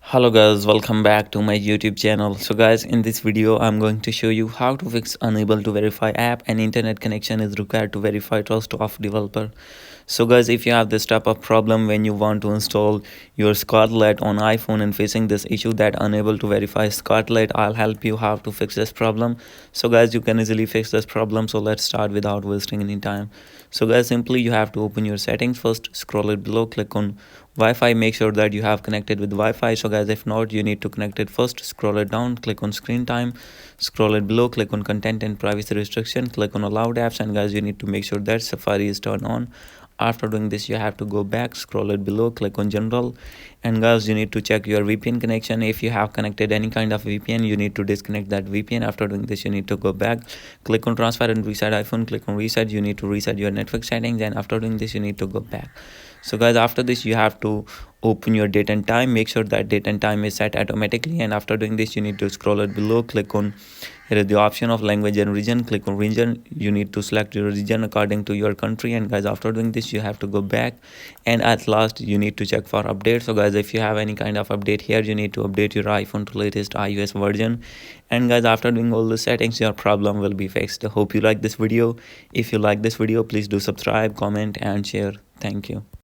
Hello guys, welcome back to my YouTube channel. So guys, in this video I'm going to show you how to fix unable to verify app and internet connection is required to verify trust of developer. So guys, if you have this type of problem when you want to install your Scarlet on iPhone and facing this issue that unable to verify Scarlet, I'll help you how to fix this problem. So guys, you can easily fix this problem. So let's start without wasting any time. So guys, simply you have to open your settings first, scroll it below, click on Wi-Fi, make sure that you have connected with Wi-Fi. So guys, if not, you need to connect it first, scroll it down, click on screen time, scroll it below, click on content and privacy restriction, click on allowed apps, and guys, you need to make sure that Safari is turned on. After doing this, you have to go back, scroll it below, click on general, and guys, you need to check your VPN connection. If you have connected any kind of VPN, you need to disconnect that VPN. After doing this, you need to go back, click on transfer and reset iPhone, click on reset. You need to reset your network settings, and after doing this, you need to go back. So guys, after this, you have to open your date and time, make sure that date and time is set automatically, and after doing this, you need to scroll it below, click on here is the option of language and region, click on region. You need to select your region according to your country, and guys, after doing this, you have to go back, and at last you need to check for update. So guys, if you have any kind of update here, you need to update your iPhone to latest iOS version, and guys, after doing all the settings, your problem will be fixed. I hope you like this video. If you like this video, please do subscribe, comment and share. Thank you.